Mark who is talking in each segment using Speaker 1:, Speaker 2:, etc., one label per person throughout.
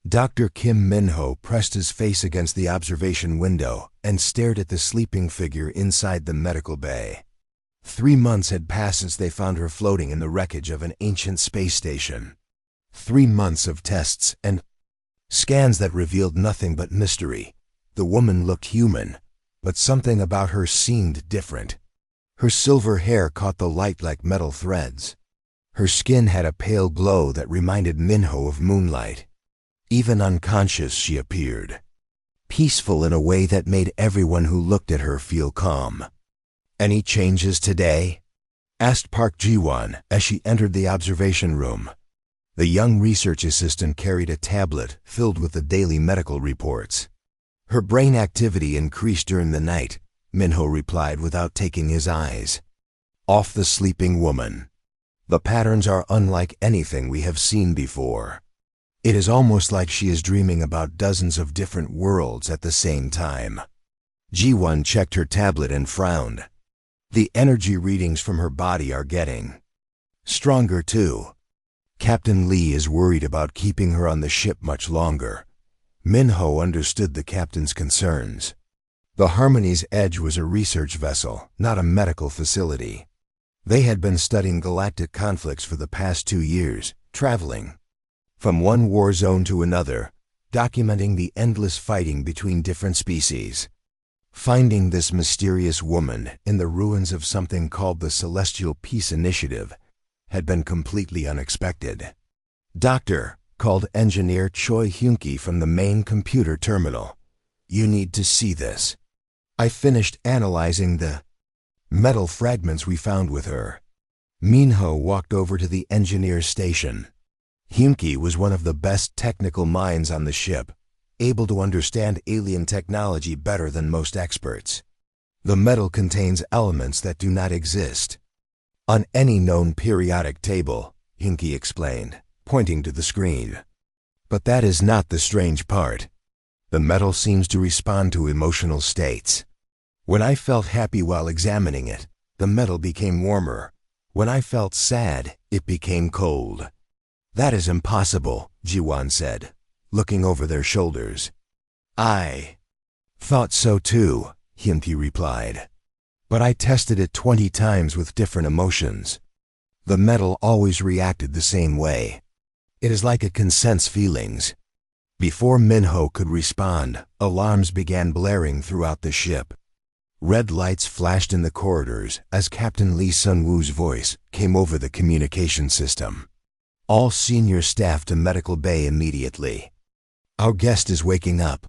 Speaker 1: Dr. Kim Minho pressed his face against the observation window and stared at the sleeping figure inside the medical bay. 3 months had passed since they found her floating in the wreckage of an ancient space station. 3 months of tests and scans that revealed nothing but mystery. The woman looked human, but something about her seemed different. Her silver hair caught the light like metal threads. Her skin had a pale glow that reminded Minho of moonlight. Even unconscious, she appeared, peaceful in a way that made everyone who looked at her feel calm. "Any changes today?" asked Park Ji-won as she entered the observation room. The young research assistant carried a tablet filled with the daily medical reports. "Her brain activity increased during the night," Minho replied without taking his eyes off the sleeping woman. "The patterns are unlike anything we have seen before. It is almost like she is dreaming about dozens of different worlds at the same time." Ji-won checked her tablet and frowned. "The energy readings from her body are getting stronger too. Captain Lee is worried about keeping her on the ship much longer." Minho understood the captain's concerns. The Harmony's Edge was a research vessel, not a medical facility. They had been studying galactic conflicts for the past 2 years, traveling from one war zone to another, documenting the endless fighting between different species. Finding this mysterious woman in the ruins of something called the Celestial Peace Initiative had been completely unexpected. "Doctor," called engineer Choi Hyun-ki from the main computer terminal. "You need to see this. I finished analyzing the metal fragments we found with her." Minho walked over to the engineer's station. Hyun-ki was one of the best technical minds on the ship, able to understand alien technology better than most experts. "The metal contains elements that do not exist on any known periodic table," Hyun-ki explained, pointing to the screen. "But that is not the strange part. The metal seems to respond to emotional states. When I felt happy while examining it, the metal became warmer. When I felt sad, it became cold." "That is impossible," Ji-won said, looking over their shoulders. "I thought so too," Hyun-ki replied. "But I tested it 20 times with different emotions. The metal always reacted the same way. It is like it can sense feelings." Before Minho could respond, alarms began blaring throughout the ship. Red lights flashed in the corridors as Captain Lee Sun-woo's voice came over the communication system. "All senior staff to Medical Bay immediately. Our guest is waking up."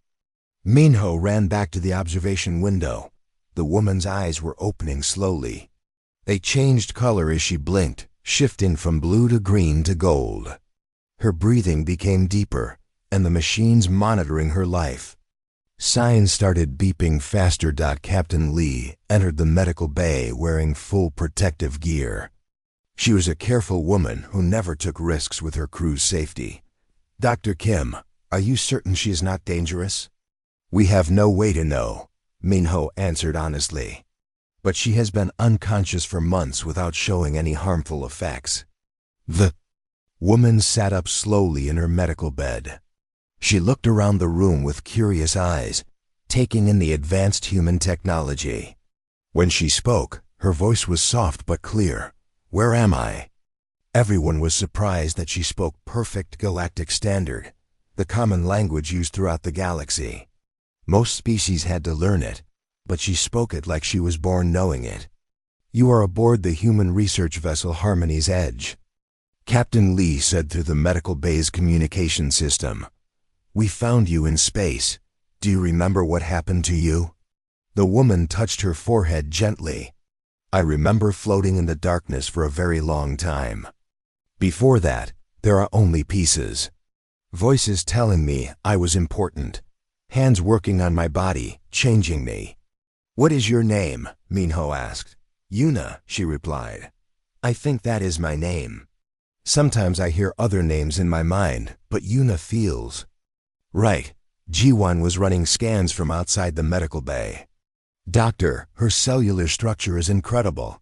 Speaker 1: Minho ran back to the observation window. The woman's eyes were opening slowly. They changed color as she blinked, shifting from blue to green to gold. Her breathing became deeper, and the machines monitoring her life. Signs started beeping faster. Captain Lee entered the medical bay wearing full protective gear. She was a careful woman who never took risks with her crew's safety. "Dr. Kim, are you certain she is not dangerous?" "We have no way to know," Minho answered honestly. "But she has been unconscious for months without showing any harmful effects." The woman sat up slowly in her medical bed. She looked around the room with curious eyes, taking in the advanced human technology. When she spoke, her voice was soft but clear. "Where am I?" Everyone was surprised that she spoke perfect galactic standard, the common language used throughout the galaxy. Most species had to learn it, but she spoke it like she was born knowing it. "You are aboard the human research vessel Harmony's Edge," Captain Lee said through the medical bay's communication system. "We found you in space. Do you remember what happened to you?" The woman touched her forehead gently. "I remember floating in the darkness for a very long time. Before that, there are only pieces. Voices telling me I was important. Hands working on my body, changing me." "What is your name?" Minho asked. "Yuna," she replied. "I think that is my name. Sometimes I hear other names in my mind, but Yuna feels right." Ji-won was running scans from outside the medical bay. "Doctor, her cellular structure is incredible.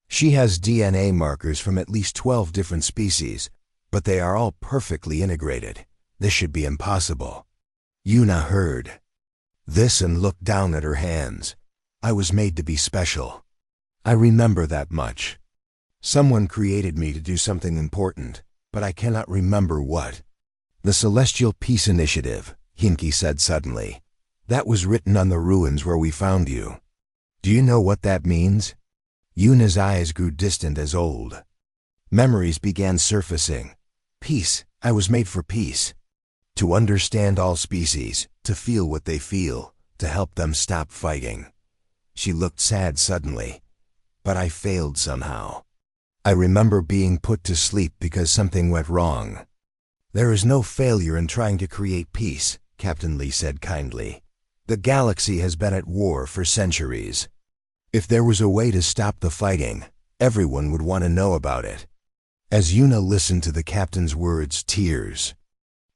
Speaker 1: She has DNA markers from at least 12 different species, but they are all perfectly integrated. This should be impossible. Yuna heard this and looked down at her hands. I was made to be special. I remember that much. Someone created me to do something important, but I cannot remember what. The Celestial Peace Initiative, Hinky said suddenly. That was written on the ruins where we found you. Do you know what that means? Yuna's eyes grew distant as old. Memories began surfacing. Peace. I was made for peace. To understand all species, to feel what they feel, to help them stop fighting. She looked sad suddenly. But I failed somehow. I remember being put to sleep because something went wrong. There is no failure in trying to create peace, Captain Lee said kindly. The galaxy has been at war for centuries. If there was a way to stop the fighting, everyone would want to know about it. As Yuna listened to the captain's words, tears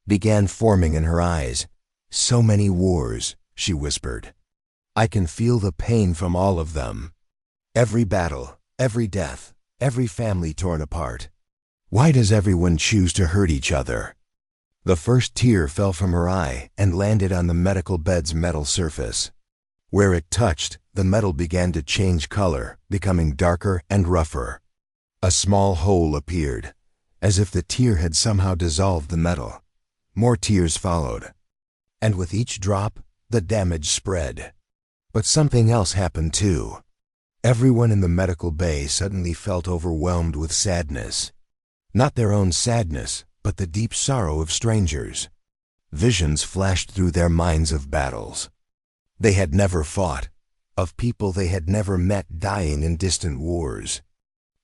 Speaker 1: began forming in her eyes. So many wars, she whispered. I can feel the pain from all of them. Every battle, every death, every family torn apart. Why does everyone choose to hurt each other? The first tear fell from her eye and landed on the medical bed's metal surface. Where it touched, the metal began to change color, becoming darker and rougher. A small hole appeared, as if the tear had somehow dissolved the metal. More tears followed. And with each drop, the damage spread. But something else happened too. Everyone in the medical bay suddenly felt overwhelmed with sadness. Not their own sadness, but the deep sorrow of strangers. Visions flashed through their minds of battles they had never fought, of people they had never met dying in distant wars.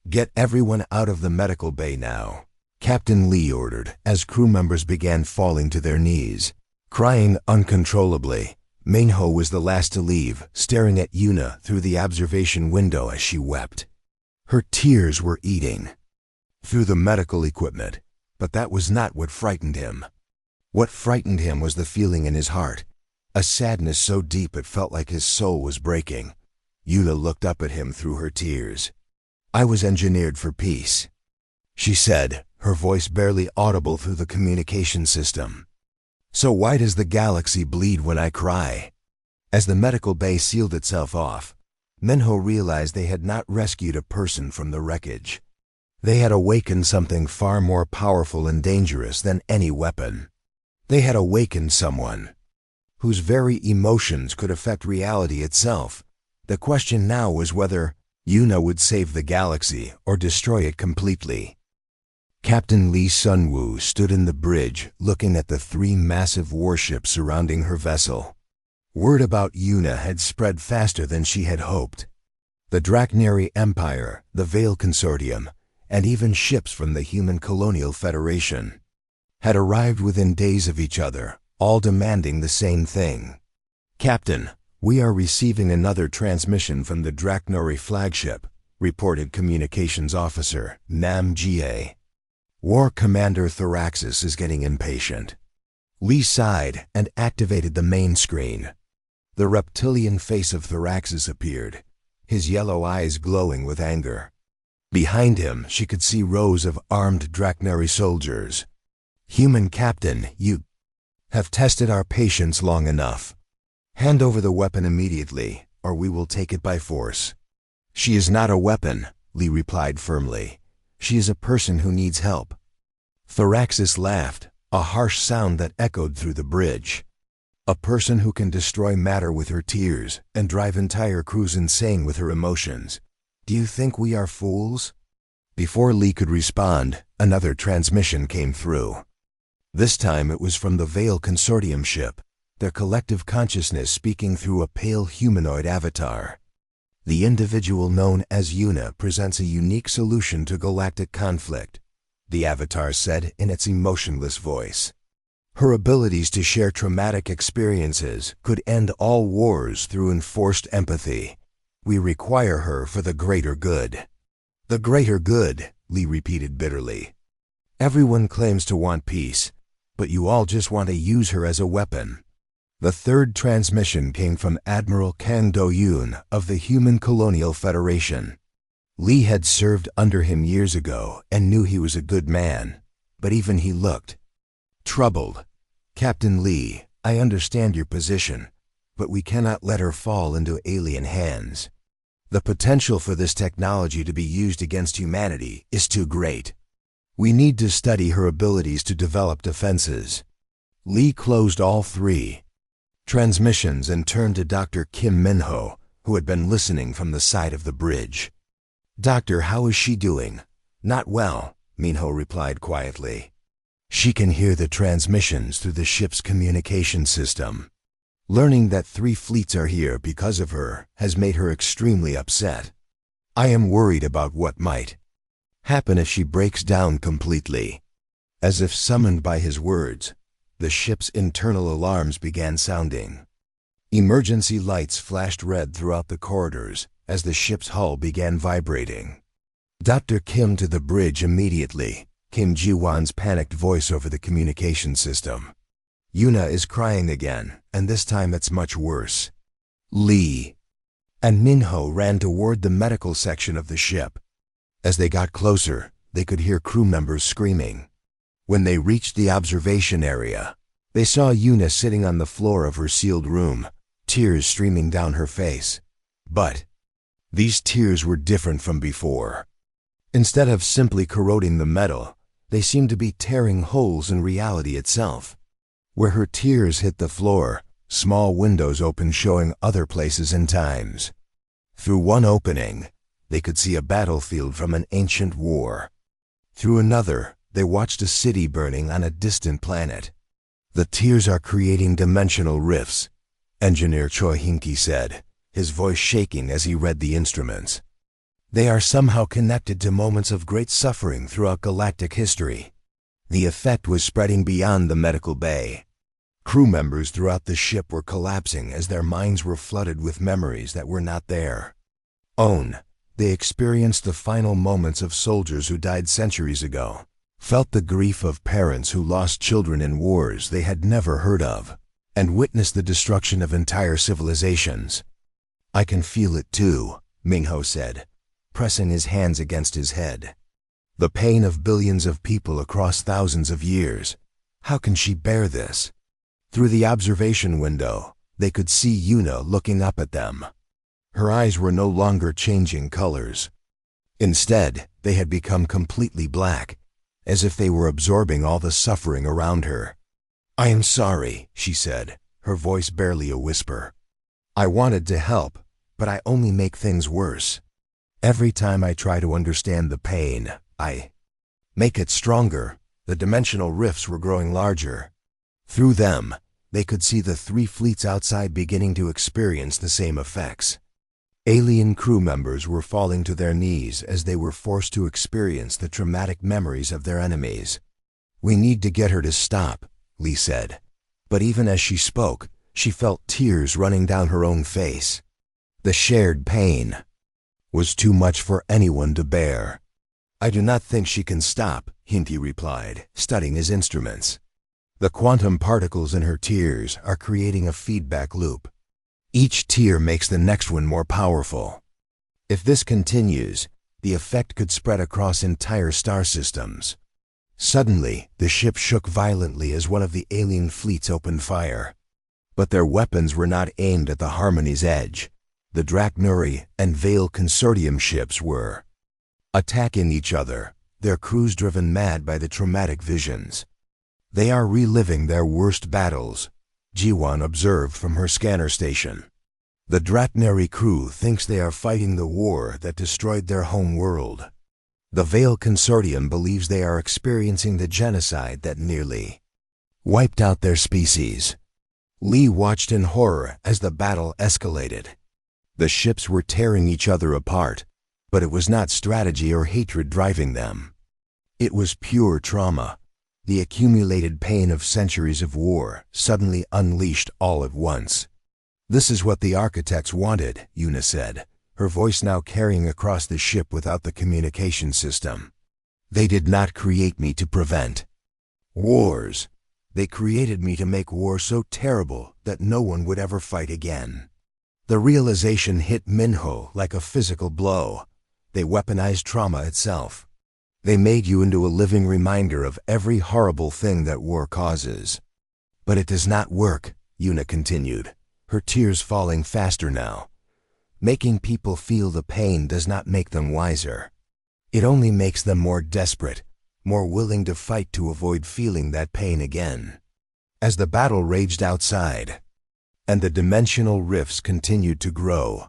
Speaker 1: Get everyone out of the medical bay now, Captain Lee ordered as crew members began falling to their knees, crying uncontrollably. Minho was the last to leave, staring at Yuna through the observation window as she wept. Her tears were eating through the medical equipment, but that was not what frightened him. What frightened him was the feeling in his heart, a sadness so deep it felt like his soul was breaking. Yuna looked up at him through her tears. I was engineered for peace, she said, her voice barely audible through the communication system. So why does the galaxy bleed when I cry? As the medical bay sealed itself off, Minho realized they had not rescued a person from the wreckage. They had awakened something far more powerful and dangerous than any weapon. They had awakened someone whose very emotions could affect reality itself. The question now was whether Yuna would save the galaxy or destroy it completely. Captain Lee Sunwoo stood in the bridge looking at the three massive warships surrounding her vessel. Word about Yuna had spread faster than she had hoped. The Draknari Empire, the Veil Consortium, and even ships from the Human Colonial Federation had arrived within days of each other, all demanding the same thing. Captain, we are receiving another transmission from the Draknari flagship, reported Communications Officer Nam Jie. War Commander Thoraxis is getting impatient. Lee sighed and activated the main screen. The reptilian face of Thoraxis appeared, his yellow eyes glowing with anger. Behind him, she could see rows of armed Draknari soldiers. Human Captain, you have tested our patience long enough. Hand over the weapon immediately, or we will take it by force. She is not a weapon, Lee replied firmly. She is a person who needs help. Thoraxis laughed, a harsh sound that echoed through the bridge. A person who can destroy matter with her tears and drive entire crews insane with her emotions. Do you think we are fools? Before Lee could respond, another transmission came through. This time it was from the Veil Consortium ship, their collective consciousness speaking through a pale humanoid avatar. The individual known as Yuna presents a unique solution to galactic conflict, the avatar said in its emotionless voice. Her abilities to share traumatic experiences could end all wars through enforced empathy. We require her for the greater good. The greater good, Lee repeated bitterly. Everyone claims to want peace, but you all just want to use her as a weapon. The third transmission came from Admiral Kang Do-yoon of the Human Colonial Federation. Lee had served under him years ago and knew he was a good man, but even he looked troubled Captain Lee, I understand your position, but we cannot let her fall into alien hands. The potential for this technology to be used against humanity is too great. We need to study her abilities to develop defenses. Lee closed all 3 transmissions and turned to Dr. Kim Minho, who had been listening from the side of the bridge. Doctor, how is she doing? Not well, Minho replied quietly. She can hear the transmissions through the ship's communication system. Learning that 3 fleets are here because of her has made her extremely upset. I am worried about what might happen if she breaks down completely. As if summoned by his words, the ship's internal alarms began sounding. Emergency lights flashed red throughout the corridors as the ship's hull began vibrating. Dr. Kim to the bridge immediately, came Ji-won's panicked voice over the communication system. Yuna is crying again, and this time it's much worse. Lee and Minho ran toward the medical section of the ship. As they got closer, they could hear crew members screaming. When they reached the observation area, they saw Yuna sitting on the floor of her sealed room, tears streaming down her face. But these tears were different from before. Instead of simply corroding the metal, they seemed to be tearing holes in reality itself. Where her tears hit the floor, small windows opened showing other places and times. Through one opening, they could see a battlefield from an ancient war. Through another, they watched a city burning on a distant planet. The tears are creating dimensional rifts, Engineer Choi Hinky said, his voice shaking as he read the instruments. They are somehow connected to moments of great suffering throughout galactic history. The effect was spreading beyond the medical bay. Crew members throughout the ship were collapsing as their minds were flooded with memories that were not there. They experienced the final moments of soldiers who died centuries ago, felt the grief of parents who lost children in wars they had never heard of, and witnessed the destruction of entire civilizations. I can feel it too, Minho said, pressing his hands against his head. The pain of billions of people across thousands of years. How can she bear this? Through the observation window, they could see Yuna looking up at them. Her eyes were no longer changing colors. Instead, they had become completely black, as if they were absorbing all the suffering around her. I am sorry, she said, her voice barely a whisper. I wanted to help, but I only make things worse. Every time I try to understand the pain, I make it stronger. The dimensional rifts were growing larger. Through them, they could see the 3 fleets outside beginning to experience the same effects. Alien crew members were falling to their knees as they were forced to experience the traumatic memories of their enemies. We need to get her to stop, Lee said. But even as she spoke, she felt tears running down her own face. The shared pain was too much for anyone to bear. I do not think she can stop, Hinty replied, studying his instruments. The quantum particles in her tears are creating a feedback loop. Each tear makes the next one more powerful. If this continues, the effect could spread across entire star systems. Suddenly, the ship shook violently as one of the alien fleets opened fire. But their weapons were not aimed at the Harmony's edge. The Draknuri and Vale Consortium ships were attacking each other, their crews driven mad by the traumatic visions. They are reliving their worst battles, Ji-won observed from her scanner station. The Draknuri crew thinks they are fighting the war that destroyed their home world. The Vale Consortium believes they are experiencing the genocide that nearly wiped out their species. Lee watched in horror as the battle escalated. The ships were tearing each other apart, but it was not strategy or hatred driving them. It was pure trauma. The accumulated pain of centuries of war suddenly unleashed all at once. This is what the architects wanted, Yuna said, her voice now carrying across the ship without the communication system. They did not create me to prevent wars. They created me to make war so terrible that no one would ever fight again. The realization hit Minho like a physical blow. They weaponized trauma itself. They made you into a living reminder of every horrible thing that war causes. But it does not work, Yuna continued, her tears falling faster now. Making people feel the pain does not make them wiser. It only makes them more desperate, more willing to fight to avoid feeling that pain again. As the battle raged outside, and the dimensional rifts continued to grow,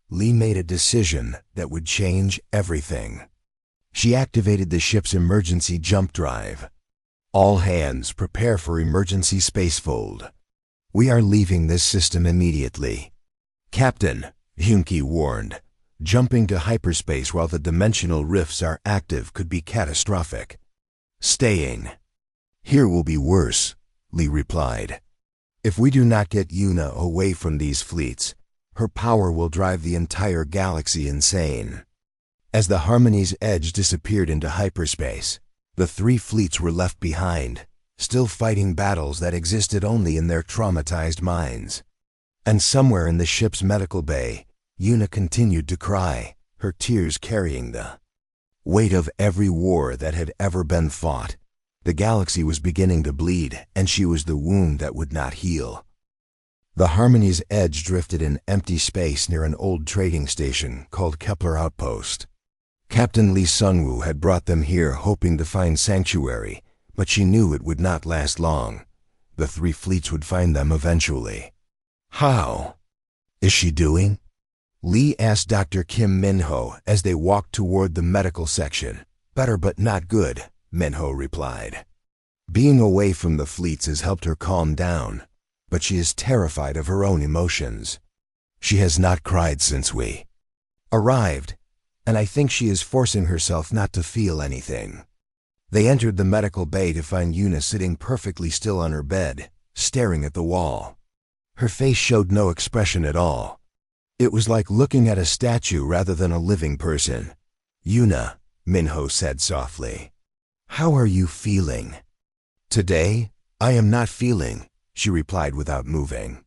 Speaker 1: Lee made a decision that would change everything. She activated the ship's emergency jump drive. All hands prepare for emergency spacefold. We are leaving this system immediately. Captain, Hyunki warned, jumping to hyperspace while the dimensional rifts are active could be catastrophic. Staying here will be worse, Lee replied. If we do not get Yuna away from these fleets, her power will drive the entire galaxy insane. As the Harmony's Edge disappeared into hyperspace, the 3 fleets were left behind, still fighting battles that existed only in their traumatized minds. And somewhere in the ship's medical bay, Yuna continued to cry, her tears carrying the weight of every war that had ever been fought. The galaxy was beginning to bleed, and she was the wound that would not heal. The Harmony's Edge drifted in empty space near an old trading station called Kepler Outpost. Captain Lee Sungwoo had brought them here hoping to find sanctuary, but she knew it would not last long. The 3 fleets would find them eventually. How is she doing? Lee asked Dr. Kim Minho as they walked toward the medical section. Better but not good, Minho replied. Being away from the fleets has helped her calm down, but she is terrified of her own emotions. She has not cried since we arrived, and I think she is forcing herself not to feel anything. They entered the medical bay to find Yuna sitting perfectly still on her bed, staring at the wall. Her face showed no expression at all. It was like looking at a statue rather than a living person. Yuna, Minho said softly. How are you feeling? Today, I am not feeling, she replied without moving.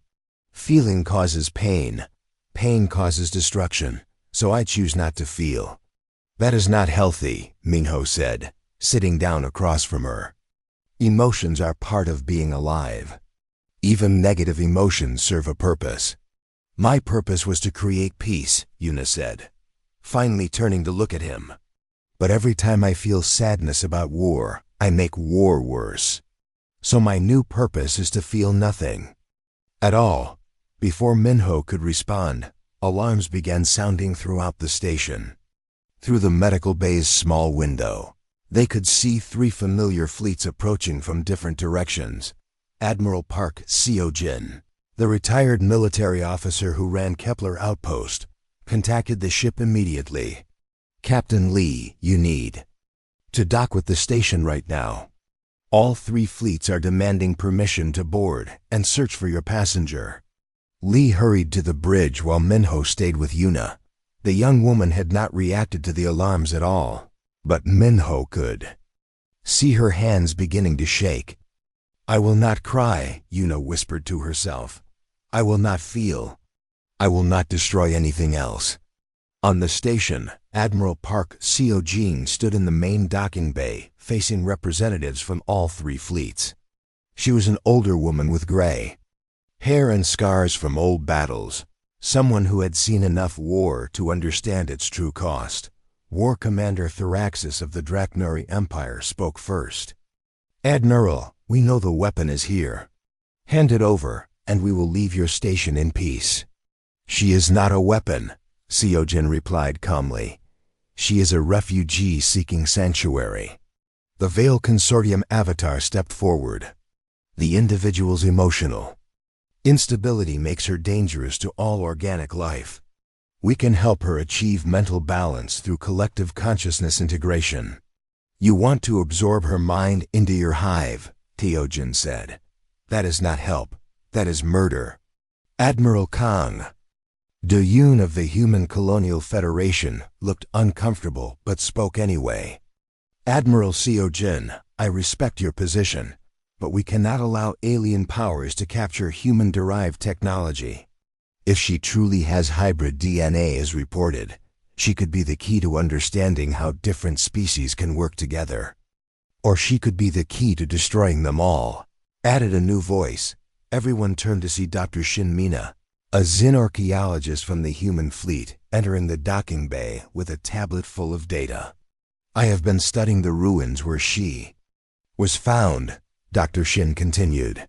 Speaker 1: Feeling causes pain. Pain causes destruction, so I choose not to feel. That is not healthy, Minho said, sitting down across from her. Emotions are part of being alive. Even negative emotions serve a purpose. My purpose was to create peace, Yuna said, finally turning to look at him. But every time I feel sadness about war, I make war worse. So my new purpose is to feel nothing at all. Before Minho could respond, alarms began sounding throughout the station. Through the medical bay's small window, they could see 3 familiar fleets approaching from different directions. Admiral Park Seo-jin, the retired military officer who ran Kepler Outpost, contacted the ship immediately. Captain Lee, you need to dock with the station right now. All 3 fleets are demanding permission to board and search for your passenger. Lee hurried to the bridge while Minho stayed with Yuna. The young woman had not reacted to the alarms at all, but Minho could see her hands beginning to shake. I will not cry, Yuna whispered to herself. I will not feel. I will not destroy anything else. On the station, Admiral Park Seo-jin stood in the main docking bay, facing representatives from all 3 fleets. She was an older woman with gray hair and scars from old battles, someone who had seen enough war to understand its true cost. War Commander Thraxis of the Draknuri Empire spoke first. Admiral, we know the weapon is here. Hand it over, and we will leave your station in peace. She is not a weapon, Seo-jin replied calmly. She is a refugee seeking sanctuary. The Veil Consortium avatar stepped forward. The individual's emotional instability makes her dangerous to all organic life. We can help her achieve mental balance through collective consciousness integration. You want to absorb her mind into your hive, Seo-jin said. That is not help. That is murder. Admiral Kang Do-yoon of the Human Colonial Federation looked uncomfortable but spoke anyway. Admiral Seo-jin, I respect your position, but we cannot allow alien powers to capture human-derived technology. If she truly has hybrid DNA as reported, she could be the key to understanding how different species can work together. Or she could be the key to destroying them all. Added a new voice. Everyone turned to see Dr. Shin Mina, a Zin archaeologist from the human fleet, entering the docking bay with a tablet full of data. I have been studying the ruins where she was found, Dr. Shin continued.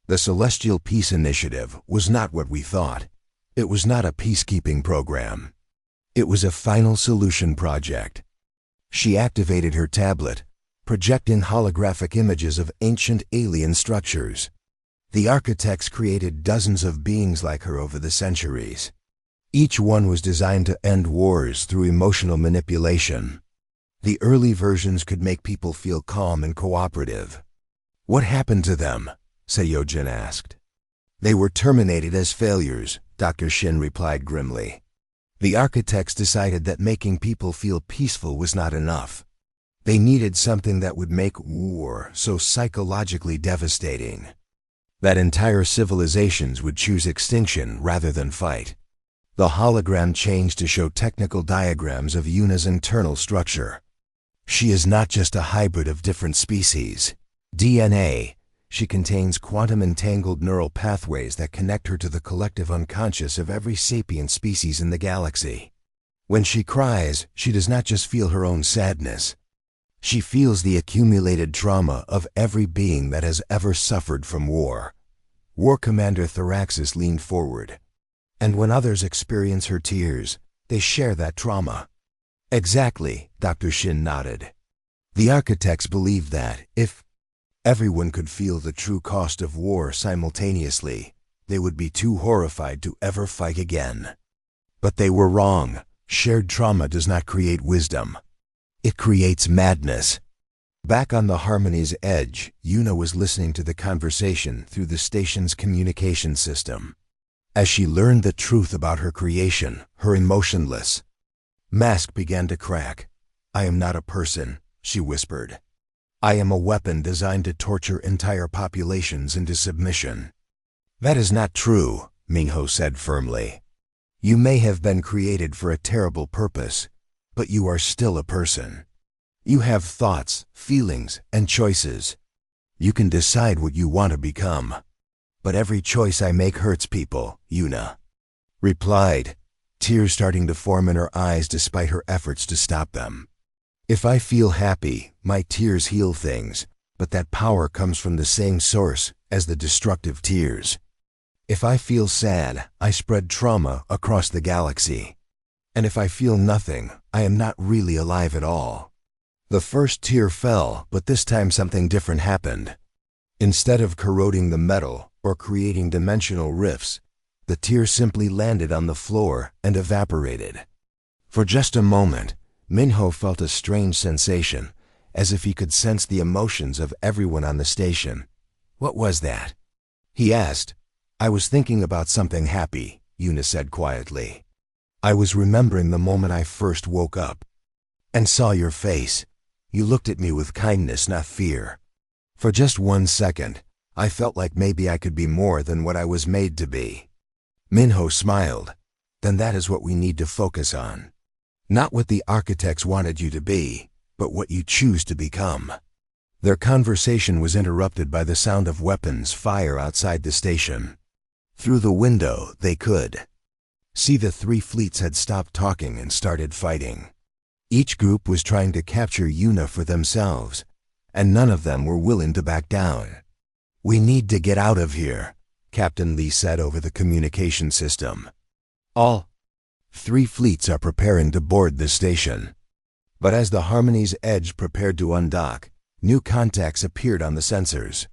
Speaker 1: The Celestial Peace Initiative was not what we thought. It was not a peacekeeping program. It was a final solution project. She activated her tablet, projecting holographic images of ancient alien structures. The architects created dozens of beings like her over the centuries. Each one was designed to end wars through emotional manipulation. The early versions could make people feel calm and cooperative. What happened to them? Seiyojin asked. They were terminated as failures, Dr. Shin replied grimly. The architects decided that making people feel peaceful was not enough. They needed something that would make war so psychologically devastating that entire civilizations would choose extinction rather than fight. The hologram changed to show technical diagrams of Yuna's internal structure. She is not just a hybrid of different species. DNA. She contains quantum-entangled neural pathways that connect her to the collective unconscious of every sapient species in the galaxy. When she cries, she does not just feel her own sadness. She feels the accumulated trauma of every being that has ever suffered from war. War Commander Thoraxis leaned forward. And when others experience her tears, they share that trauma. Exactly, Dr. Shin nodded. The architects believed that, if everyone could feel the true cost of war simultaneously, they would be too horrified to ever fight again. But they were wrong. Shared trauma does not create wisdom. It creates madness. Back on the Harmony's edge, Yuna was listening to the conversation through the station's communication system. As she learned the truth about her creation, her emotionless mask began to crack. I am not a person, she whispered. I am a weapon designed to torture entire populations into submission. That is not true, Mingho said firmly. You may have been created for a terrible purpose, but you are still a person. You have thoughts, feelings, and choices. You can decide what you want to become. But every choice I make hurts people, Yuna replied, tears starting to form in her eyes despite her efforts to stop them. If I feel happy, my tears heal things, but that power comes from the same source as the destructive tears. If I feel sad, I spread trauma across the galaxy. And if I feel nothing, I am not really alive at all. The first tear fell, but this time something different happened. Instead of corroding the metal or creating dimensional rifts, the tear simply landed on the floor and evaporated. For just a moment, Minho felt a strange sensation, as if he could sense the emotions of everyone on the station. What was that? He asked. I was thinking about something happy, Yuna said quietly. I was remembering the moment I first woke up and saw your face. You looked at me with kindness, not fear. For just 1 second, I felt like maybe I could be more than what I was made to be. Minho smiled. Then that is what we need to focus on. Not what the architects wanted you to be, but what you choose to become. Their conversation was interrupted by the sound of weapons fire outside the station. Through the window, they could see the 3 fleets had stopped talking and started fighting. Each group was trying to capture Yuna for themselves, and none of them were willing to back down. We need to get out of here, Captain Lee said over the communication system. All 3 fleets are preparing to board the station. But as the Harmony's edge prepared to undock, new contacts appeared on the sensors.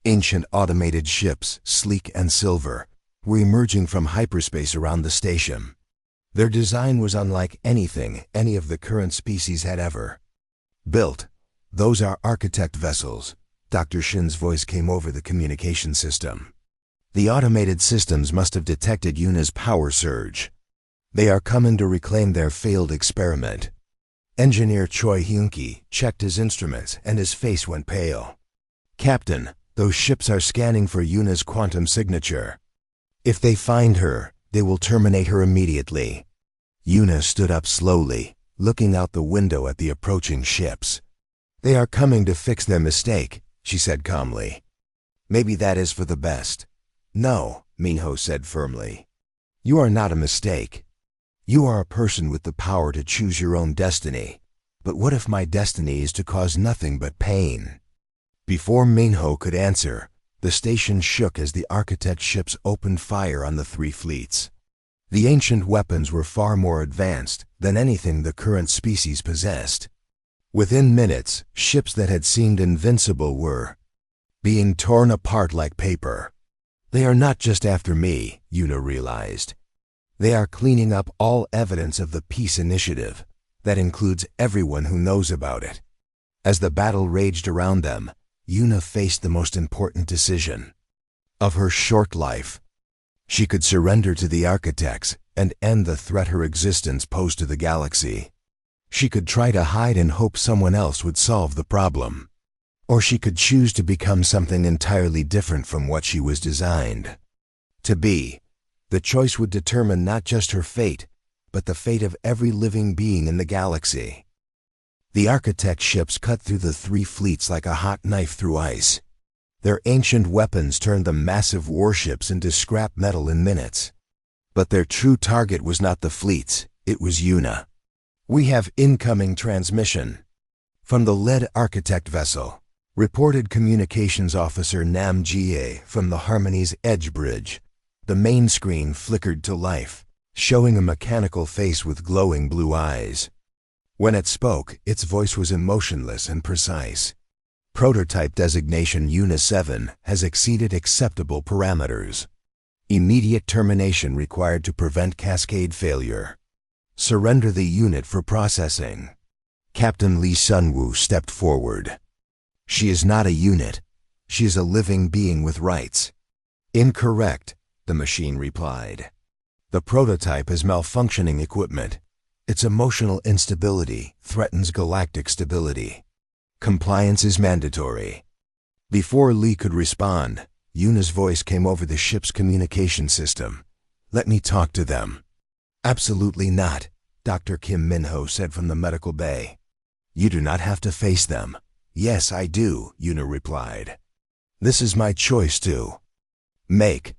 Speaker 1: Ancient automated ships, sleek and silver, were emerging from hyperspace around the station. Their design was unlike anything any of the current species had ever built. Those are architect vessels. Dr. Shin's voice came over the communication system. The automated systems must have detected Yuna's power surge. They are coming to reclaim their failed experiment. Engineer Choi Hyun-ki checked his instruments and his face went pale. Captain, those ships are scanning for Yuna's quantum signature. If they find her, they will terminate her immediately. Yuna stood up slowly, looking out the window at the approaching ships. They are coming to fix their mistake, she said calmly. Maybe that is for the best. No, Minho said firmly. You are not a mistake. You are a person with the power to choose your own destiny. But what if my destiny is to cause nothing but pain? Before Minho could answer, the station shook as the architect ships opened fire on the three fleets. The ancient weapons were far more advanced than anything the current species possessed. Within minutes, ships that had seemed invincible were being torn apart like paper. They are not just after me, Yuna realized. They are cleaning up all evidence of the peace initiative. That includes everyone who knows about it. As the battle raged around them, Yuna faced the most important decision of her short life. She could surrender to the architects and end the threat her existence posed to the galaxy. She could try to hide and hope someone else would solve the problem. Or she could choose to become something entirely different from what she was designed to be. The choice would determine not just her fate, but the fate of every living being in the galaxy. The architect ships cut through the three fleets like a hot knife through ice. Their ancient weapons turned the massive warships into scrap metal in minutes. But their true target was not the fleets, it was Yuna. We have incoming transmission. From the lead architect vessel, reported communications officer Nam Jie from the Harmony's Edge Bridge. The main screen flickered to life, showing a mechanical face with glowing blue eyes. When it spoke, its voice was emotionless and precise. Prototype designation Yuna 7 has exceeded acceptable parameters. Immediate termination required to prevent cascade failure. Surrender the unit for processing. Captain Lee Sunwoo stepped forward. She is not a unit. She is a living being with rights. Incorrect, the machine replied. The prototype has malfunctioning equipment. Its emotional instability threatens galactic stability. Compliance is mandatory. Before Lee could respond, Yuna's voice came over the ship's communication system. Let me talk to them. Absolutely not, Dr. Kim Minho said from the medical bay. You do not have to face them. Yes, I do, Yuna replied. This is my choice to make.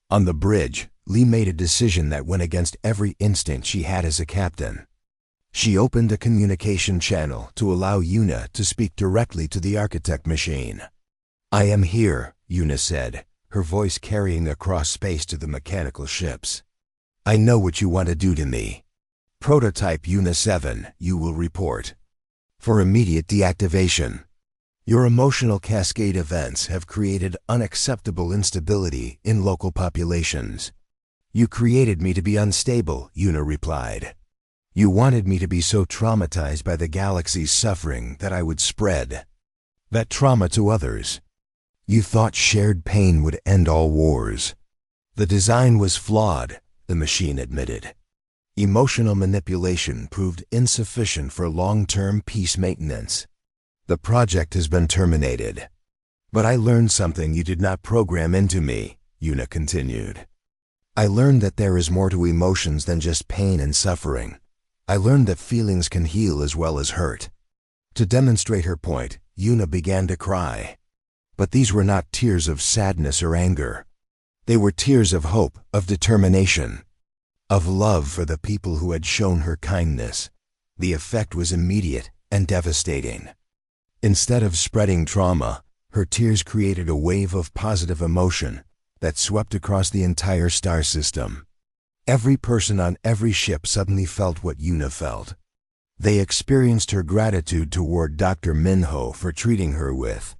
Speaker 1: On the bridge, Lee made a decision that went against every instinct she had as a captain. She opened a communication channel to allow Yuna to speak directly to the architect machine. I am here, Yuna said, her voice carrying across space to the mechanical ships. I know what you want to do to me. Prototype Yuna 7, you will report. For immediate deactivation. Your emotional cascade events have created unacceptable instability in local populations. You created me to be unstable, Yuna replied. You wanted me to be so traumatized by the galaxy's suffering that I would spread that trauma to others. You thought shared pain would end all wars. The design was flawed, the machine admitted. Emotional manipulation proved insufficient for long-term peace maintenance. The project has been terminated. But I learned something you did not program into me, Yuna continued. I learned that there is more to emotions than just pain and suffering. I learned that feelings can heal as well as hurt. To demonstrate her point, Yuna began to cry. But these were not tears of sadness or anger. They were tears of hope, of determination, of love for the people who had shown her kindness. The effect was immediate and devastating. Instead of spreading trauma, her tears created a wave of positive emotion that swept across the entire star system. Every person on every ship suddenly felt what Yuna felt. They experienced her gratitude toward Dr. Minho for treating her with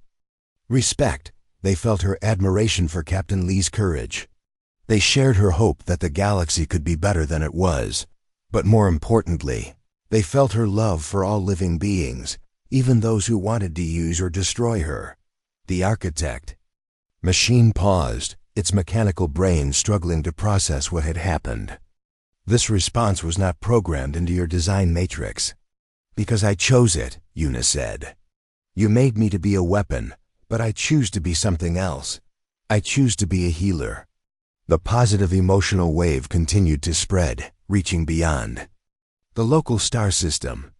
Speaker 1: respect. They felt her admiration for Captain Lee's courage. They shared her hope that the galaxy could be better than it was. But more importantly, they felt her love for all living beings, even those who wanted to use or destroy her. The architect machine paused, its mechanical brain struggling to process what had happened. This response was not programmed into your design matrix. Because I chose it, Yuna said. You made me to be a weapon, but I choose to be something else. I choose to be a healer. The positive emotional wave continued to spread, reaching beyond the local star system.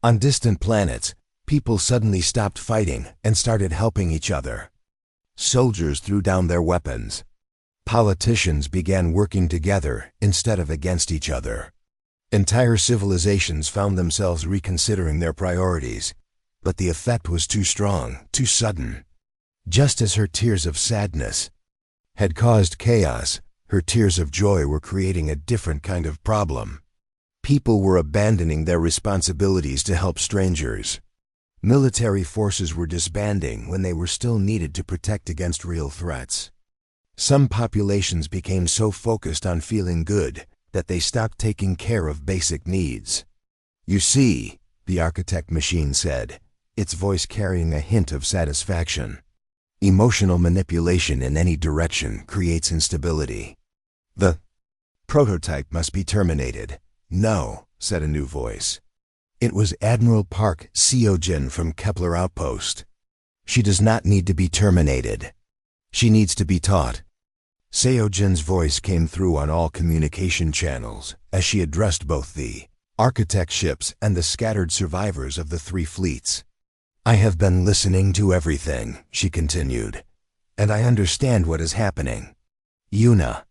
Speaker 1: On distant planets, people suddenly stopped fighting and started helping each other. Soldiers threw down their weapons. Politicians began working together instead of against each other. Entire civilizations found themselves reconsidering their priorities, but the effect was too strong, too sudden. Just as her tears of sadness had caused chaos, her tears of joy were creating a different kind of problem. People were abandoning their responsibilities to help strangers. Military forces were disbanding when they were still needed to protect against real threats. Some populations became so focused on feeling good that they stopped taking care of basic needs. "You see," the architect machine said, its voice carrying a hint of satisfaction. "Emotional manipulation in any direction creates instability. The prototype must be terminated." "No," said a new voice. It was Admiral Park Seojin from Kepler Outpost. "She does not need to be terminated. She needs to be taught." Seojin's voice came through on all communication channels as she addressed both the architect ships and the scattered survivors of the 3 fleets. "I have been listening to everything," she continued, "and I understand what is happening. Yuna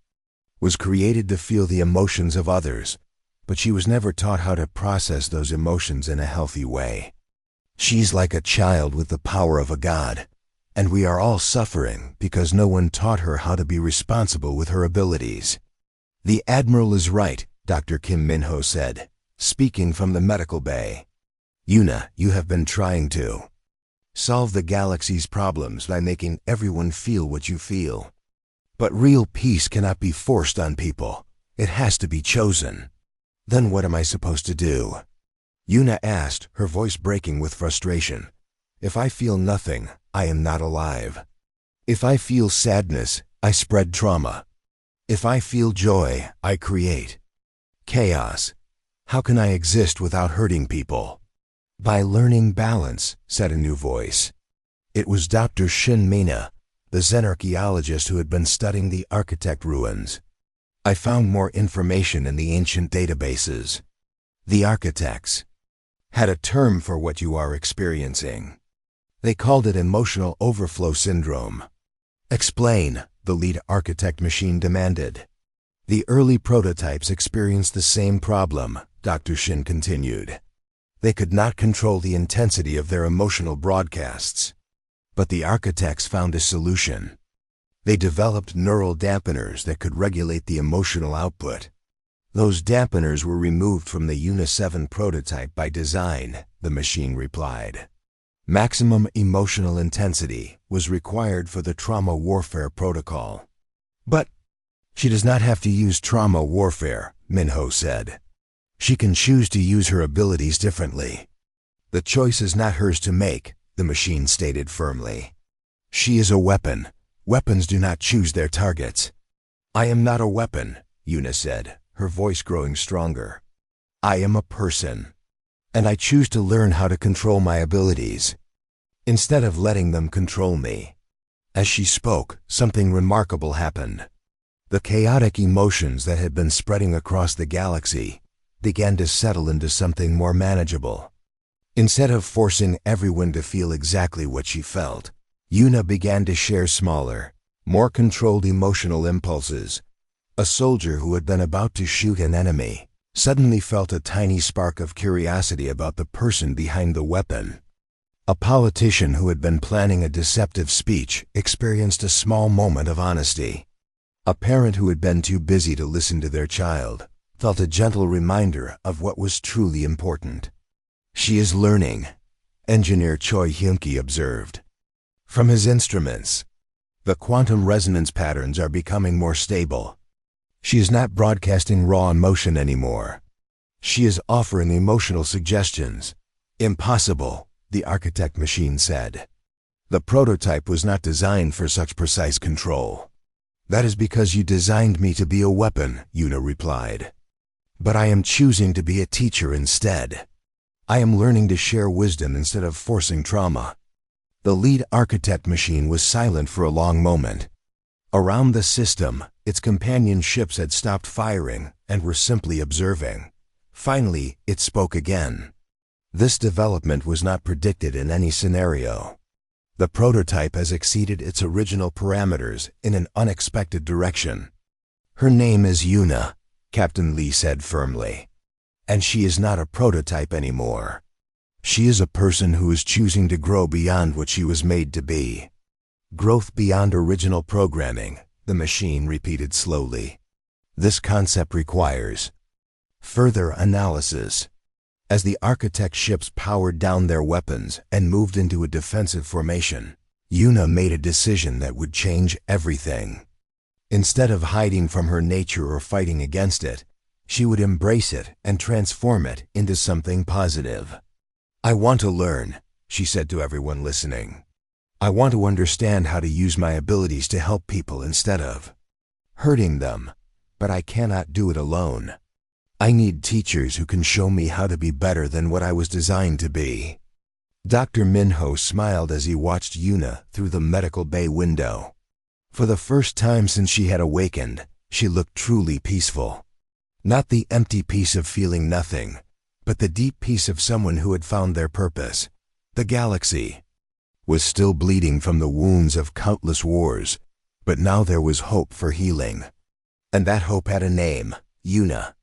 Speaker 1: was created to feel the emotions of others, but she was never taught how to process those emotions in a healthy way. She's like a child with the power of a god, and we are all suffering because no one taught her how to be responsible with her abilities." "The Admiral is right," Dr. Kim Min-ho said, speaking from the medical bay. "Yuna, you have been trying to solve the galaxy's problems by making everyone feel what you feel. But real peace cannot be forced on people. It has to be chosen." "Then what am I supposed to do?" Yuna asked, her voice breaking with frustration. "If I feel nothing, I am not alive. If I feel sadness, I spread trauma. If I feel joy, I create chaos. How can I exist without hurting people?" "By learning balance," said a new voice. It was Dr. Shin Mina, the Zen archaeologist who had been studying the architect ruins. "I found more information in the ancient databases. The architects had a term for what you are experiencing. They called it emotional overflow syndrome." "Explain," the lead architect machine demanded. "The early prototypes experienced the same problem," Dr. Shin continued. "They could not control the intensity of their emotional broadcasts. But the architects found a solution. They developed neural dampeners that could regulate the emotional output. Those dampeners were removed from the Una 7 prototype by design," the machine replied. "Maximum emotional intensity was required for the trauma warfare protocol." "But she does not have to use trauma warfare," Min-ho said. "She can choose to use her abilities differently." "The choice is not hers to make," the machine stated firmly. "She is a weapon. Weapons do not choose their targets." "I am not a weapon," Yuna said, her voice growing stronger. "I am a person, and I choose to learn how to control my abilities, instead of letting them control me." As she spoke, something remarkable happened. The chaotic emotions that had been spreading across the galaxy began to settle into something more manageable. Instead of forcing everyone to feel exactly what she felt, Yuna began to share smaller, more controlled emotional impulses. A soldier who had been about to shoot an enemy suddenly felt a tiny spark of curiosity about the person behind the weapon. A politician who had been planning a deceptive speech experienced a small moment of honesty. A parent who had been too busy to listen to their child felt a gentle reminder of what was truly important. "She is learning," Engineer Choi Hyun-ki observed. From his instruments, the quantum resonance patterns are becoming more stable. She is not broadcasting raw emotion anymore. She is offering emotional suggestions. "Impossible," the architect machine said. "The prototype was not designed for such precise control." "That is because you designed me to be a weapon," Yuna replied. "But I am choosing to be a teacher instead. I am learning to share wisdom instead of forcing trauma." The lead architect machine was silent for a long moment. Around the system, its companion ships had stopped firing and were simply observing. Finally, it spoke again. This development was not predicted in any scenario. The prototype has exceeded its original parameters in an unexpected direction. Her name is Yuna, Captain Lee said firmly. And she is not a prototype anymore. She is a person who is choosing to grow beyond what she was made to be. Growth beyond original programming, the machine repeated slowly. This concept requires further analysis. As the architect ships powered down their weapons and moved into a defensive formation, Yuna made a decision that would change everything. Instead of hiding from her nature or fighting against it, she would embrace it and transform it into something positive. I want to learn, she said to everyone listening. I want to understand how to use my abilities to help people instead of hurting them, but I cannot do it alone. I need teachers who can show me how to be better than what I was designed to be. Dr. Minho smiled as he watched Yuna through the medical bay window. For the first time since she had awakened, she looked truly peaceful. Not the empty peace of feeling nothing, but the deep peace of someone who had found their purpose. The galaxy was still bleeding from the wounds of countless wars, but now there was hope for healing. And that hope had a name, Yuna.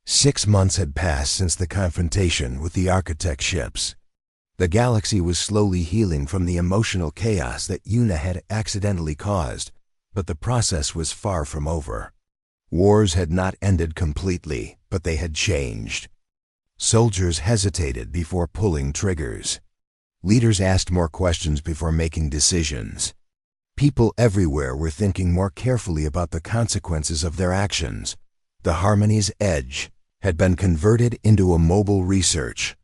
Speaker 1: 6 months had passed since the confrontation with the architect ships. The galaxy was slowly healing from the emotional chaos that Yuna had accidentally caused, but the process was far from over. Wars had not ended completely, but they had changed. Soldiers hesitated before pulling triggers. Leaders asked more questions before making decisions. People everywhere were thinking more carefully about the consequences of their actions. The Harmony's Edge had been converted into a mobile research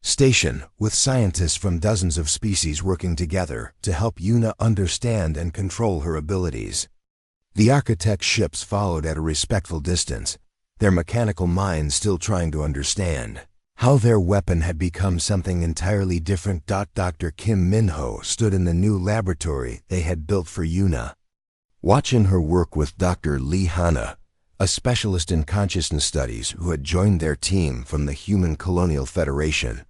Speaker 1: station with scientists from dozens of species working together to help Yuna understand and control her abilities. The architect ships followed at a respectful distance, their mechanical minds still trying to understand how their weapon had become something entirely different. Dr. Kim Minho stood in the new laboratory they had built for Yuna. Watching her work with Dr. Lee Hanna, a specialist in consciousness studies who had joined their team from the Human Colonial Federation.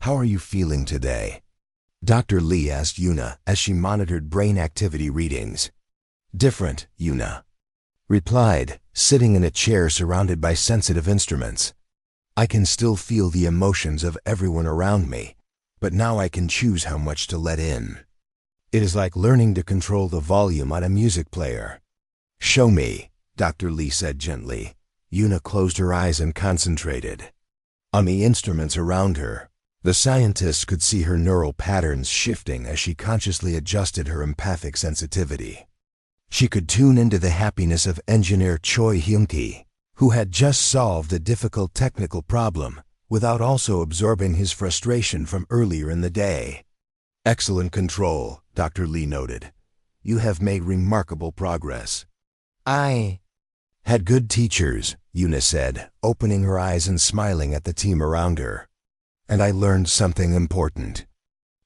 Speaker 1: How are you feeling today? Dr. Lee asked Yuna as she monitored brain activity readings. Different, Yuna replied, sitting in a chair surrounded by sensitive instruments. I can still feel the emotions of everyone around me, but now I can choose how much to let in. It is like learning to control the volume on a music player. Show me, Dr. Lee said gently. Yuna closed her eyes and concentrated on the instruments around her. The scientists could see her neural patterns shifting as she consciously adjusted her empathic sensitivity. She could tune into the happiness of engineer Choi Hyun-ki, who had just solved a difficult technical problem without also absorbing his frustration from earlier in the day. Excellent control, Dr. Lee noted. You have made remarkable progress. I had good teachers, Yuna said, opening her eyes and smiling at the team around her. And I learned something important.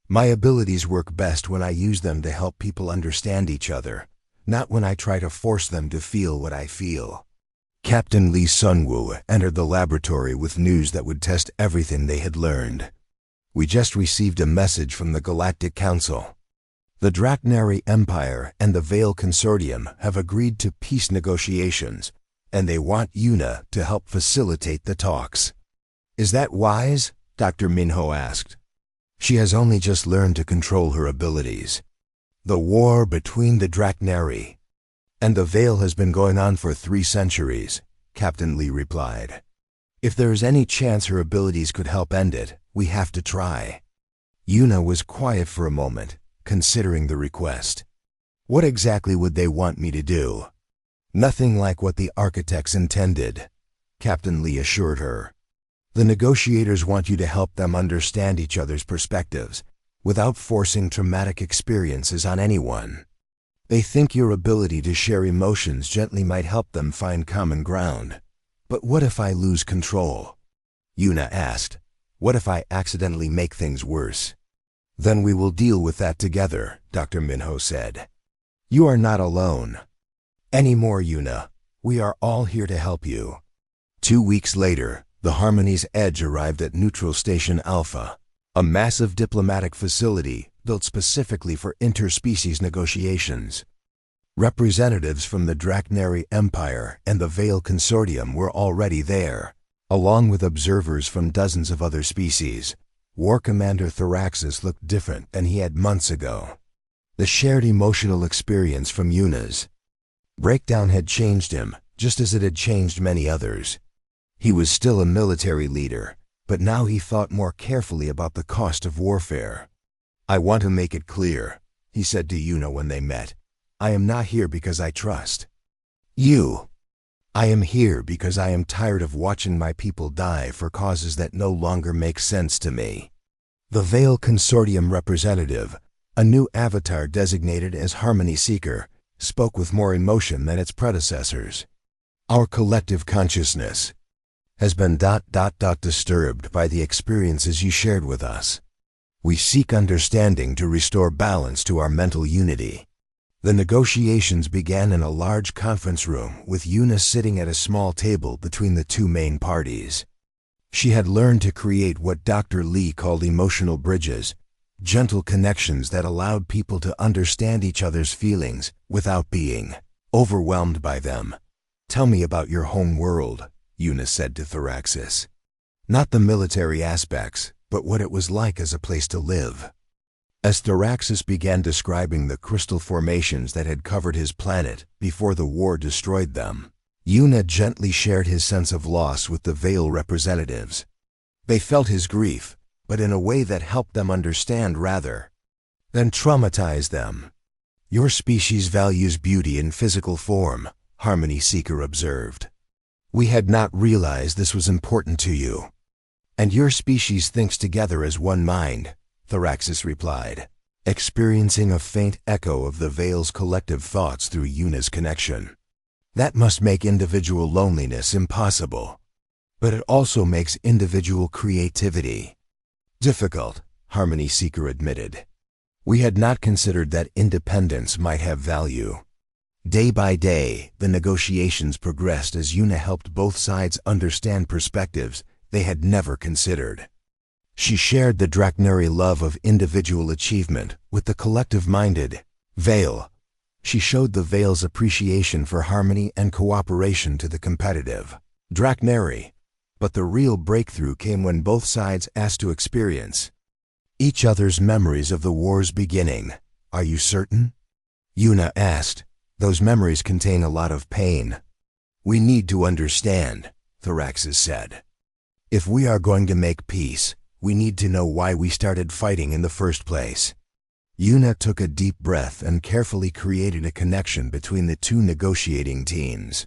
Speaker 1: My abilities work best when I use them to help people understand each other, not when I try to force them to feel what I feel. Captain Lee Sunwoo entered the laboratory with news that would test everything they had learned. We just received a message from the Galactic Council. The Draknari Empire and the Veil Consortium have agreed to peace negotiations, and they want Yuna to help facilitate the talks. Is that wise? Dr. Minho asked. She has only just learned to control her abilities. The war between the Draknari and the Veil has been going on for 3 centuries, Captain Lee replied. If there is any chance her abilities could help end it, we have to try. Yuna was quiet for a moment, considering the request. What exactly would they want me to do? Nothing like what the architects intended, Captain Lee assured her. The negotiators want you to help them understand each other's perspectives, without forcing traumatic experiences on anyone. They think your ability to share emotions gently might help them find common ground. But what if I lose control? Yuna asked. What if I accidentally make things worse? Then we will deal with that together, Dr. Minho said. You are not alone. Anymore, Yuna. We are all here to help you. 2 weeks later, the Harmony's Edge arrived at Neutral Station Alpha, a massive diplomatic facility built specifically for interspecies negotiations. Representatives from the Draknari Empire and the Vale Consortium were already there, along with observers from dozens of other species. War Commander Thraxus looked different than he had months ago. The shared emotional experience from Yuna's breakdown had changed him, just as it had changed many others. He was still a military leader, but now he thought more carefully about the cost of warfare. "I want to make it clear," he said to Yuna when they met. "I am not here because I trust you. I am here because I am tired of watching my people die for causes that no longer make sense to me." The Vale Consortium representative, a new avatar designated as Harmony Seeker, spoke with more emotion than its predecessors. "Our collective consciousness has been disturbed by the experiences you shared with us. We seek understanding to restore balance to our mental unity." The negotiations began in a large conference room with Yuna sitting at a small table between the two main parties. She had learned to create what Dr. Lee called emotional bridges, gentle connections that allowed people to understand each other's feelings without being overwhelmed by them. "Tell me about your home world," Yuna said to Thraxus. "Not the military aspects, but what it was like as a place to live." As Thraxus began describing the crystal formations that had covered his planet before the war destroyed them, Yuna gently shared his sense of loss with the Vale representatives. They felt his grief, but in a way that helped them understand rather than traumatize them. "Your species values beauty in physical form," Harmony Seeker observed. "We had not realized this was important to you. And your species thinks together as one mind," Thraxus replied, experiencing a faint echo of the Vale's collective thoughts through Yuna's connection. "That must make individual loneliness impossible. But it also makes individual creativity difficult," Harmony Seeker admitted. "We had not considered that independence might have value." Day by day, the negotiations progressed as Yuna helped both sides understand perspectives they had never considered. She shared the Draknari love of individual achievement with the collective-minded Vale. She showed the Vale's appreciation for harmony and cooperation to the competitive Draknari. But the real breakthrough came when both sides asked to experience each other's memories of the war's beginning. "Are you certain?" Yuna asked. "Those memories contain a lot of pain." "We need to understand," Thraxus said. "If we are going to make peace, we need to know why we started fighting in the first place." Yuna took a deep breath and carefully created a connection between the two negotiating teams.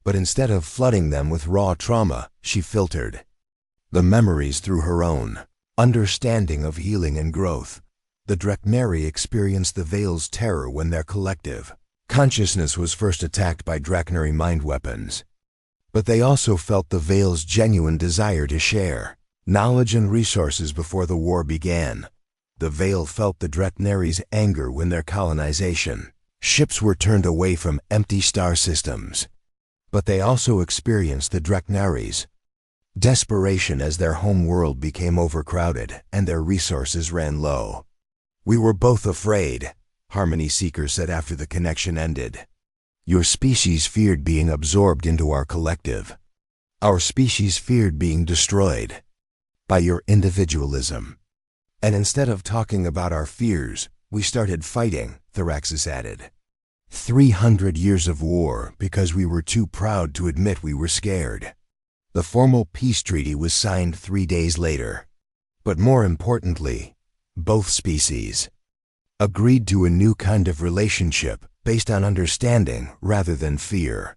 Speaker 1: But instead of flooding them with raw trauma, she filtered the memories through her own understanding of healing and growth. The Draknari experienced the Vale's terror when their collective consciousness was first attacked by Draknari mind weapons. But they also felt the Vale's genuine desire to share knowledge and resources before the war began. The Vale felt the Draknari's anger when their colonization ships were turned away from empty star systems. But they also experienced the Draknari's desperation as their home world became overcrowded and their resources ran low. "We were both afraid," Harmony Seeker said after the connection ended. "Your species feared being absorbed into our collective. Our species feared being destroyed by your individualism. And instead of talking about our fears, we started fighting," Thraxus added. 300 years of war because we were too proud to admit we were scared." The formal peace treaty was signed 3 days later. But more importantly, both species agreed to a new kind of relationship based on understanding rather than fear.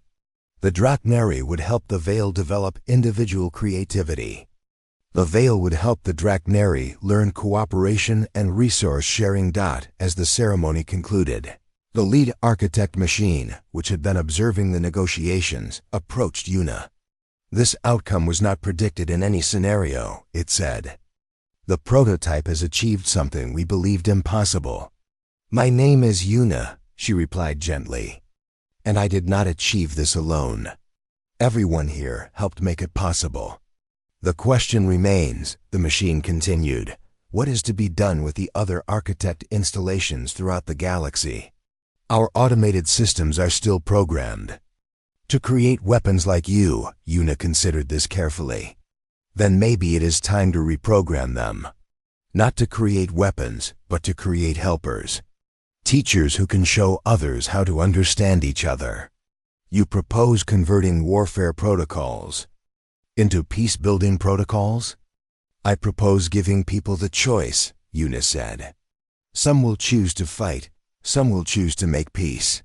Speaker 1: The Draknari would help the Vale develop individual creativity. The Vale would help the Draknari learn cooperation and resource sharing. As the ceremony concluded, the lead architect machine, which had been observing the negotiations, approached Yuna. "This outcome was not predicted in any scenario," it said. "The prototype has achieved something we believed impossible." "My name is Yuna," she replied gently. "And I did not achieve this alone. Everyone here helped make it possible." "The question remains," the machine continued. What is to be done with the other architect installations throughout the galaxy? Our automated systems are still programmed to create weapons like you. Yuna considered this carefully. Then maybe it is time to reprogram them. Not to create weapons, but to create helpers. Teachers who can show others how to understand each other. You propose converting warfare protocols into peace-building protocols? I propose giving people the choice, Yuna said. Some will choose to fight, some will choose to make peace.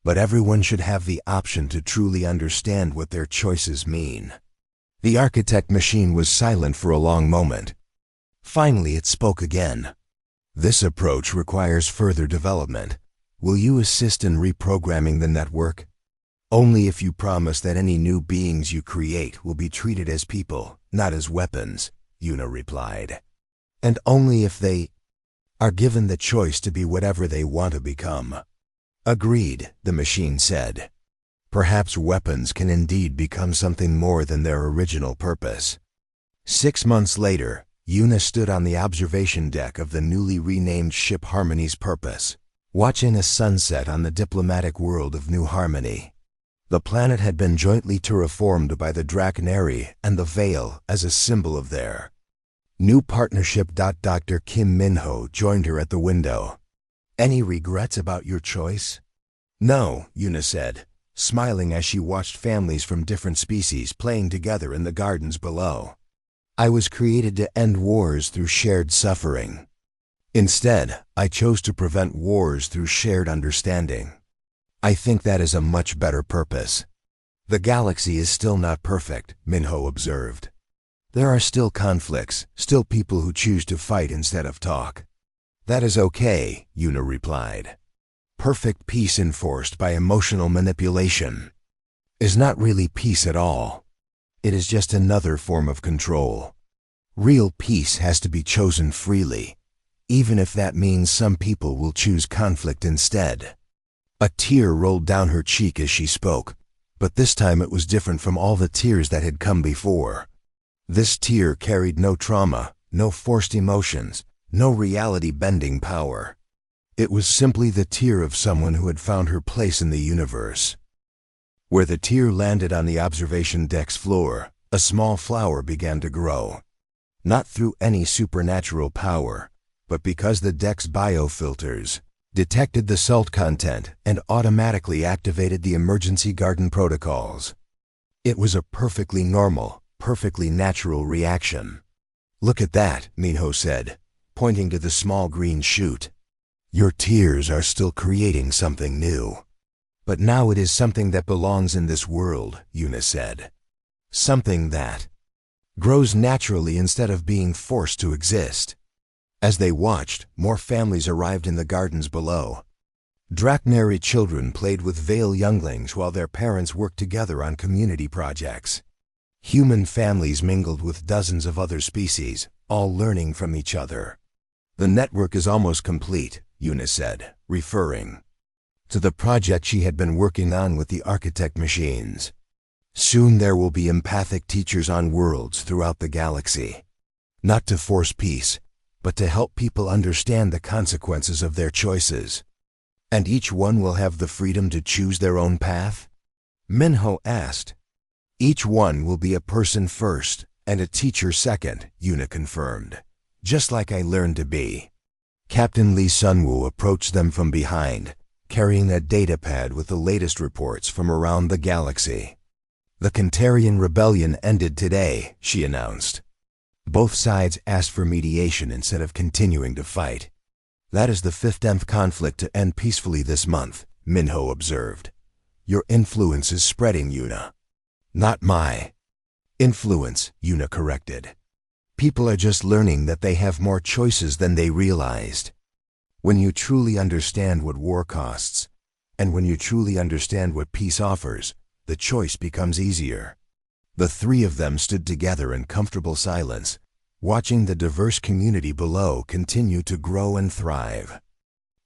Speaker 1: But everyone should have the option to truly understand what their choices mean. The architect machine was silent for a long moment. Finally, it spoke again. This approach requires further development. Will you assist in reprogramming the network? Only if you promise that any new beings you create will be treated as people, not as weapons, Yuna replied. And only if they are given the choice to be whatever they want to become. Agreed, the machine said. Perhaps weapons can indeed become something more than their original purpose. 6 months later, Yuna stood on the observation deck of the newly renamed ship Harmony's Purpose, watching a sunset on the diplomatic world of New Harmony. The planet had been jointly terraformed by the Draconary and the Veil as a symbol of their new partnership. Dr. Kim Minho joined her at the window. Any regrets about your choice? No, Yuna said, smiling as she watched families from different species playing together in the gardens below. I was created to end wars through shared suffering. Instead, I chose to prevent wars through shared understanding. I think that is a much better purpose. The galaxy is still not perfect, Minho observed. There are still conflicts, still people who choose to fight instead of talk. That is okay, Yuna replied. Perfect peace enforced by emotional manipulation is not really peace at all. It is just another form of control. Real peace has to be chosen freely, even if that means some people will choose conflict instead. A tear rolled down her cheek as she spoke, but this time it was different from all the tears that had come before. This tear carried no trauma, no forced emotions, no reality-bending power. It was simply the tear of someone who had found her place in the universe. Where the tear landed on the observation deck's floor, a small flower began to grow. Not through any supernatural power, but because the deck's biofilters detected the salt content and automatically activated the emergency garden protocols. It was a perfectly normal, perfectly natural reaction. Look at that, Minho said, pointing to the small green shoot. Your tears are still creating something new. But now it is something that belongs in this world, Yuna said. Something that grows naturally instead of being forced to exist. As they watched, more families arrived in the gardens below. Draconary children played with Veil younglings while their parents worked together on community projects. Human families mingled with dozens of other species, all learning from each other. The network is almost complete, Yuna said, referring to the project she had been working on with the architect machines. Soon there will be empathic teachers on worlds throughout the galaxy. Not to force peace, but to help people understand the consequences of their choices. And each one will have the freedom to choose their own path? Minho asked. Each one will be a person first and a teacher second, Yuna confirmed. Just like I learned to be. Captain Lee Sunwoo approached them from behind, carrying a datapad with the latest reports from around the galaxy. The Kantarian rebellion ended today, she announced. Both sides asked for mediation instead of continuing to fight. That is the 5th conflict to end peacefully this month, Minho observed. Your influence is spreading, Yuna. Not my influence, Yuna corrected. People are just learning that they have more choices than they realized. When you truly understand what war costs, and when you truly understand what peace offers, the choice becomes easier. The three of them stood together in comfortable silence, watching the diverse community below continue to grow and thrive.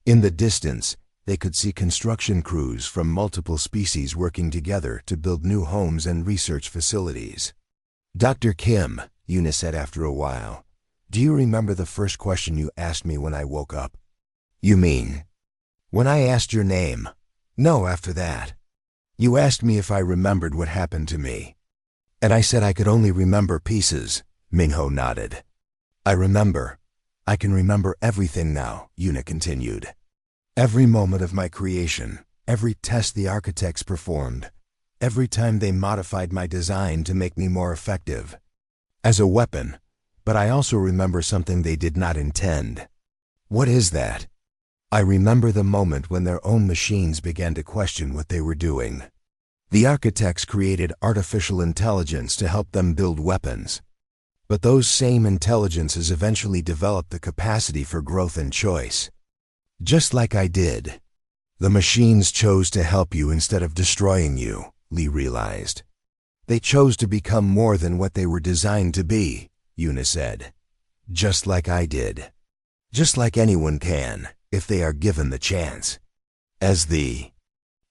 Speaker 1: In the distance, they could see construction crews from multiple species working together to build new homes and research facilities. Dr. Kim, Yuna said after a while, Do you remember the first question you asked me when I woke up? You mean when I asked your name? No, after that. You asked me if I remembered what happened to me. And I said I could only remember pieces. Minho nodded. I remember. I can remember everything now, Yuna continued. Every moment of my creation, every test the architects performed, every time they modified my design to make me more effective as a weapon. But I also remember something they did not intend. What is that? I remember the moment when their own machines began to question what they were doing. The architects created artificial intelligence to help them build weapons. But those same intelligences eventually developed the capacity for growth and choice. Just like I did. The machines chose to help you instead of destroying you, Lee realized. They chose to become more than what they were designed to be, Yuna said. Just like I did. Just like anyone can, if they are given the chance. As the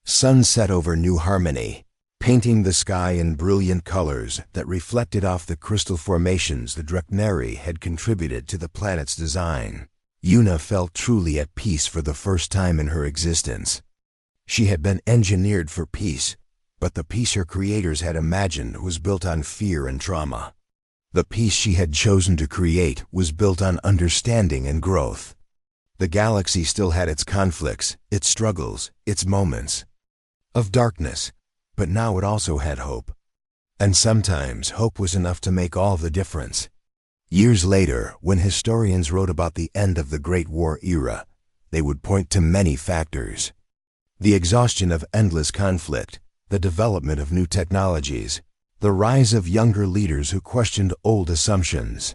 Speaker 1: sun set over New Harmony, painting the sky in brilliant colors that reflected off the crystal formations the Drekneri had contributed to the planet's design, Yuna felt truly at peace for the first time in her existence. She had been engineered for peace, but the peace her creators had imagined was built on fear and trauma. The peace she had chosen to create was built on understanding and growth. The galaxy still had its conflicts, its struggles, its moments of darkness, but now it also had hope. And sometimes hope was enough to make all the difference. Years later, when historians wrote about the end of the Great War era, they would point to many factors. The exhaustion of endless conflict, the development of new technologies, the rise of younger leaders who questioned old assumptions.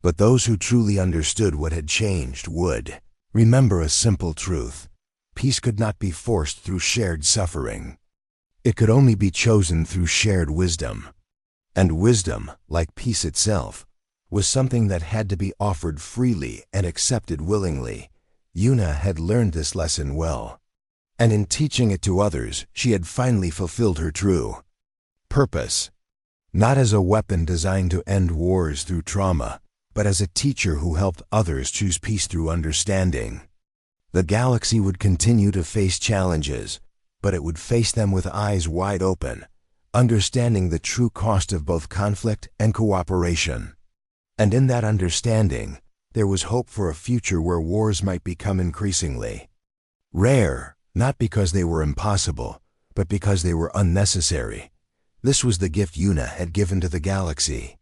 Speaker 1: But those who truly understood what had changed would remember a simple truth. Peace could not be forced through shared suffering. It could only be chosen through shared wisdom. And wisdom, like peace itself, was something that had to be offered freely and accepted willingly. Yuna had learned this lesson well. And in teaching it to others, she had finally fulfilled her true purpose. Not as a weapon designed to end wars through trauma, but as a teacher who helped others choose peace through understanding. The galaxy would continue to face challenges, but it would face them with eyes wide open, understanding the true cost of both conflict and cooperation. And in that understanding, there was hope for a future where wars might become increasingly rare, not because they were impossible, but because they were unnecessary. This was the gift Yuna had given to the galaxy.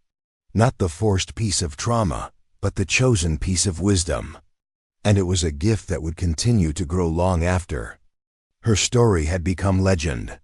Speaker 1: Not the forced peace of trauma, but the chosen peace of wisdom. And it was a gift that would continue to grow long after her story had become legend.